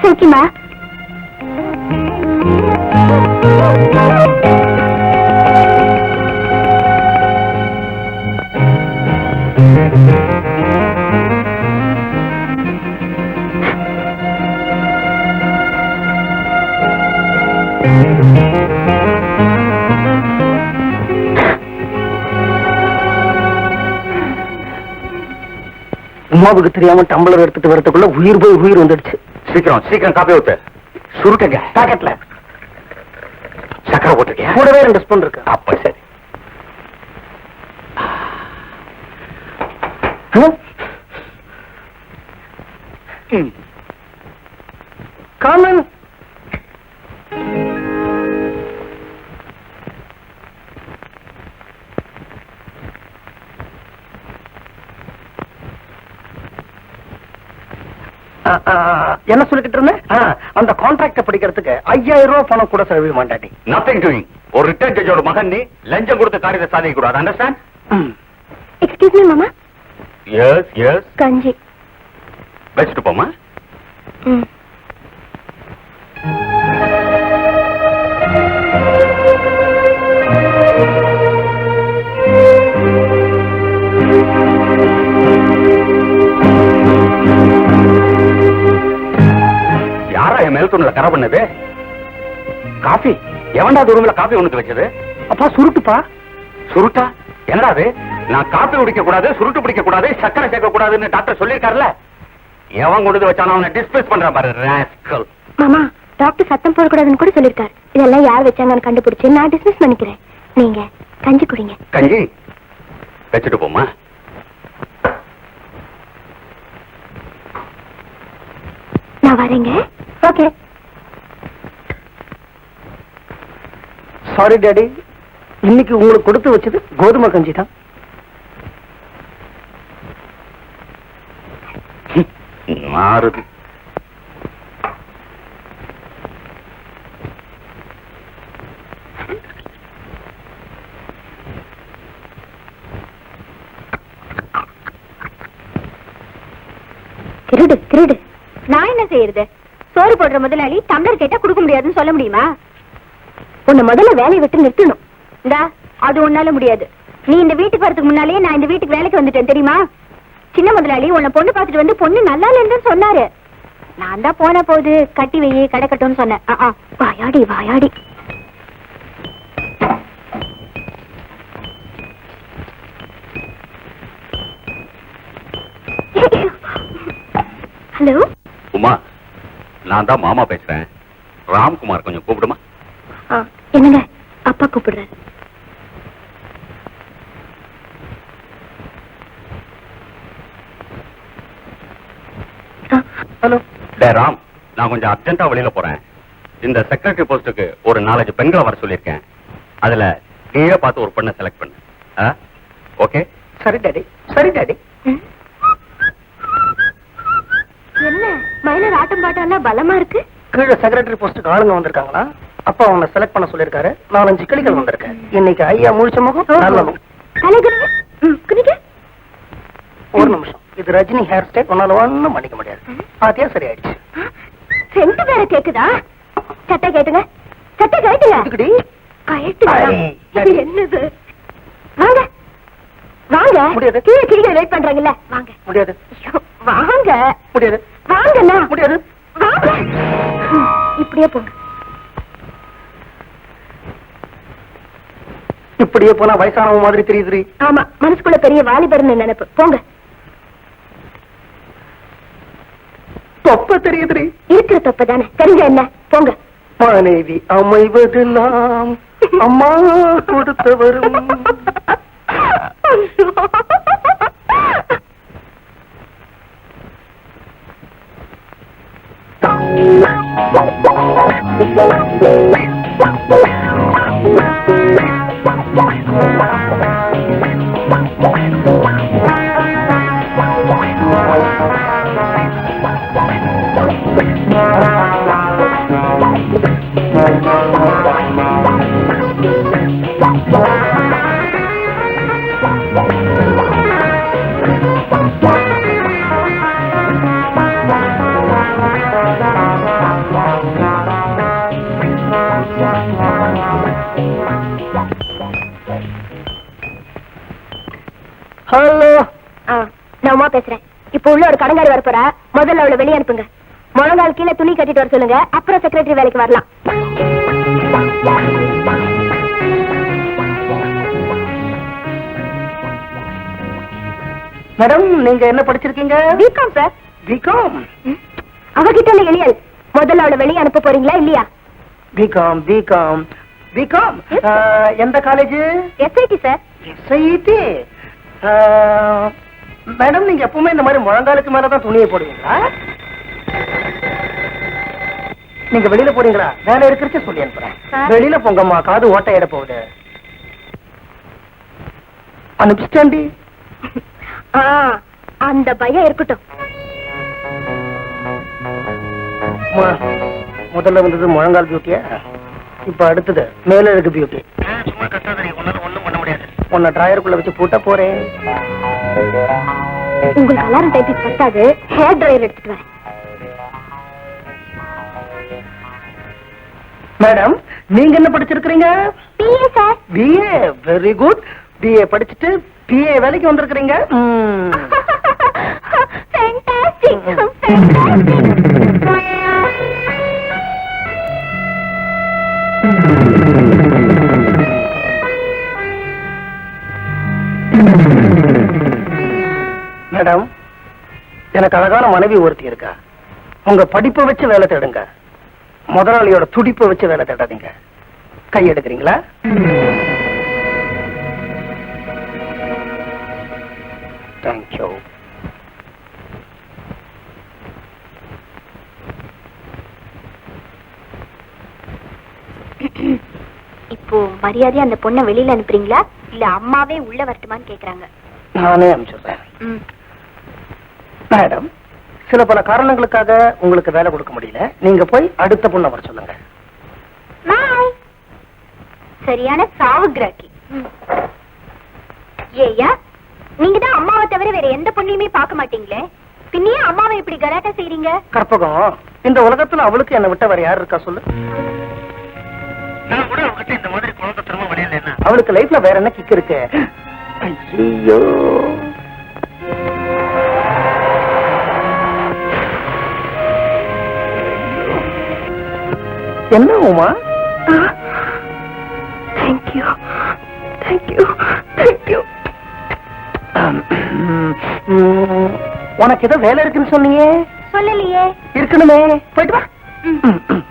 சோக்கிமா உமாவுக்கு தெரியாம டம்ளர் எடுத்துட்டு வரதுக்குள்ள உயிர் போய் உயிர் வந்துடுச்சு. சீக்கிரம் சீக்கிரம் காப்பி ஊத்து. சுருட்டுங்க. பாக்கெட்ல சக்கரை போட்டிருக்கியா? கூடவே 2 ஸ்பூன் இருக்கு. அப்ப சரி. காமன் என்ன சொல்லிக்கிட்டு இருந்தேன்? அந்த கான்ட்ராக்ட படிக்கிறதுக்கு 5000 ரூபாய் பணம் கூட செலவு மாட்டாடி. Nothing doing. ஒரு ரிட்டர்ன் ஜட்ஜோட மகன் நீ லஞ்சம் கொடுத்த காரியத்தை சாதிக்க கூடாது. அண்டர்ஸ்டாண்ட்? எக்ஸ்கியூஸ் மீ மாமா. Yes yes. கஞ்சி வச்சுட்டு போமா. மேல் தூண்ல கரை பண்ணது காஃபி. எவன்டா ரூம்ல காஃபி உனக்கு வச்சது? அப்பா சுருட்டுப்பா. சுருட்டா? என்னடா அது? நான் காஃபி குடிக்க கூடாது, சுருட்டு பிடிக்க கூடாது, சக்கரை சேர்க்க கூடாதுன்னு டாக்டர் சொல்லிருக்காருல. எவன் கொண்டு வச்சானோ அவனை டிஸ்மிஸ் பண்றான் பாரு ராஸ்கல். மாமா டாக்டர் சத்தம் போடக்கூடாதுன்னு கூட சொல்லிருக்காரு. இதெல்லாம் யார் வச்சாங்கன்னு கண்டுபிடிச்சு நான் டிஸ்மிஸ் பண்ணிக்கிறேன். நீங்க கஞ்சி குடிங்க. கஞ்சி வச்சுட்டு போமா. நான் வரேங்க. ஓகே. சாரி டாடி, இன்னைக்கு உங்களுக்கு கொடுத்து வச்சது கோதுமை கஞ்சி தான். மாறுது. திருடு திருடு. நான் என்ன செய்யறது? சோறு போடுற முதலாளி டம்ளர் கேட்டா கொடுக்க முடியாதுன்னு சொல்ல முடியுமா? உன்னை முதல்ல வேலையை விட்டு நிறுத்தணும். இந்தா அது உன்னால முடியாது. நீ இந்த வீட்டுக்கு வரதுக்கு முன்னாலேயே நான் இந்த வீட்டுக்கு வேலைக்கு வந்துட்டேன் தெரியுமா? சின்ன முதலாளி உன்னை பொண்ணு பார்த்துட்டு வந்து பொண்ணு நல்லா இல்லைன்னு சொன்னாரு. நான் தான் போன போது கட்டி வையே கிடக்கட்டும்னு சொன்னேன். வாயாடி வாயாடி. ஹலோ உமா, நான் தான் மாமா பேசுறேன். ராம்குமார் கொஞ்சம் கூப்பிடுமா? என்னங்க அப்பா கூப்பிடுறாரு. ஹலோ. டே ராம், நான் கொஞ்சம் அர்ஜென்ட்டா வெளியில போறேன். இந்த செக்ரட்டரி போஸ்டுக்கு ஒரு 4 பெண்களை வர சொல்லியிருக்கேன். அதுல நீயே பார்த்து ஒரு பெண்ணை செலக்ட் பண்ணு. ஓகே? சரி டாடி, சரி டாடி. என்ன மைனர் ஆட்டம் பாட்டம் எல்லாம் பலமா இருக்கு? கீழே செக்ரட்டரி போஸ்டுக்கு ஆளுங்க வந்திருக்காங்களா? அப்பா அவனை செலக்ட் பண்ண சொல்லிருக்காரு. 4-5 கிளிகள் வந்திருக்கேன். இன்னைக்கு ஐயா முழிச்ச முகம் நல்ல ஒரு நிமிஷம். இது ரஜினி ஹேர் ஸ்டைல். உன்னால ஒண்ணும் பண்ணிக்க முடியாது. பாத்தியா சரி ஆயிடுச்சு. சென்ட் வேற கேக்குதா? சட்டை கேட்டுங்க, சட்டை கேட்டுங்க. என்னது? வாங்க வாங்க. முடியாது. கீழே கீழே வெயிட் பண்றாங்கல்ல. வாங்க. முடியாது. வாங்க. முடியாது. வாங்கண்ணா. முடியாது. வாங்க. இப்படியே போங்க. இப்படியே போனா வயசானவங்க மாதிரி தெரியுது. ஆமா, மனசுக்குள்ள பெரிய வாலிபர்னு நினைப்பு. போங்க. தொப்ப தெரியுது. இருக்கிற தொப்ப தானே, தெரிஞ்ச என்ன? போங்க. மனைவி அமைவதெல்லாம் அம்மா கொடுத்தவரும். ஹலோ. நான் உமா பேசுறேன். இப்ப உள்ள ஒரு கடங்காரி வர போறா. முதல்ல அவளை வெளியே அனுப்புங்க. முழங்கால் கீழே துணி கட்டிட்டு வர சொல்லுங்க. அப்புறம் செக்ரட்டரி வேலைக்கு வரலாம். மேடம், நீங்க என்ன படிச்சிருக்கீங்க? B Com sir. பிகாம். அவகிட்ட எளியல். முதல்ல அவளை வெளியே அனுப்ப போறீங்களா இல்லையா? B Com B Com B Com. Yes, எந்த college? SIT sir. SIT. Madam, நீங்க எப்பவுமே இந்த மாதிரி முழங்காலுக்கு மேலதான் துணியை போடுவீங்களா? நீங்க வெளியில போறீங்களா? வேலை இருக்கிறச்சு சொல்லி அனுப்புறேன். Sir. வெளியில போங்கம்மா, காது ஓட்டை இட போகுது. அனுப்பிச்சிட்டாண்டி. அந்த பயம் இருக்கட்டும். அம்மா, முதல்ல வந்தது முழங்கால் பியூட்டியா, இப்ப அடுத்தது மேல இருக்கு பியூட்டி. சும்மா கட்டாத, உன்னால ஒண்ணும் பண்ண முடியாது. உன்னை டிராயருக்குள்ள வச்சு பூட்ட போறேன். உங்களுக்கு அலாரம் டைப்பிங் பத்தாது, ஹேர் ட்ரையர் எடுத்துட்டு வரேன். மேடம், நீங்க என்ன படிச்சிருக்கீங்க? BA sir. BA. Very good. BA படிச்சுட்டு பிஏ வேலைக்கு வந்திருக்கிறீங்க. ஃபேண்டாஸ்டிக். மேடம், எனக்கு அழகான மனைவி ஒருத்தி இருக்கா. உங்க படிப்பை வச்சு வேலை தேடுங்க, முதலாளியோட துடிப்பை வச்சு வேலை தேடாதீங்க. கை எடுக்கிறீங்களா? தேங்க்யூ. இப்போ மரியாதையா அந்த பொண்ணை வெளியில அனுப்புறீங்களா இல்ல அம்மாவே உள்ள வரட்டுமான்னு கேக்குறாங்க. நானே அனுப்பிச்சுடுறேன். ம். மேடம், சில பல காரணங்களுக்காக உங்களுக்கு வேலை கொடுக்க முடியல. நீங்க போய் அடுத்த பொண்ணை வர சொல்லுங்க. பாய். சரியான சாவுகிராக்கி. ஏய்யா, நீங்க தான் அம்மாவை தவிர வேற எந்த பொண்ணையுமே பார்க்க மாட்டீங்களே, பின்னையே அம்மாவை இப்படி கலாட்டா செய்றீங்க? கற்பகம், இந்த உலகத்துல அவளுக்கு என்னை விட்ட வேற யார் இருக்கா சொல்லு? நான் கூட அவகிட்ட இந்த மாதிரி குழந்தை திரும்ப வழியில என்ன, அவளுக்கு லைஃப்ல வேற என்ன கிக் இருக்கு? ஐயோ, என்ன உமா? Thank you thank you thank you. உனக்கு ஏதோ வேலை இருக்குன்னு சொன்னியே? சொல்லலையே. இருக்கணுமே, போயிட்டு வா. ம்.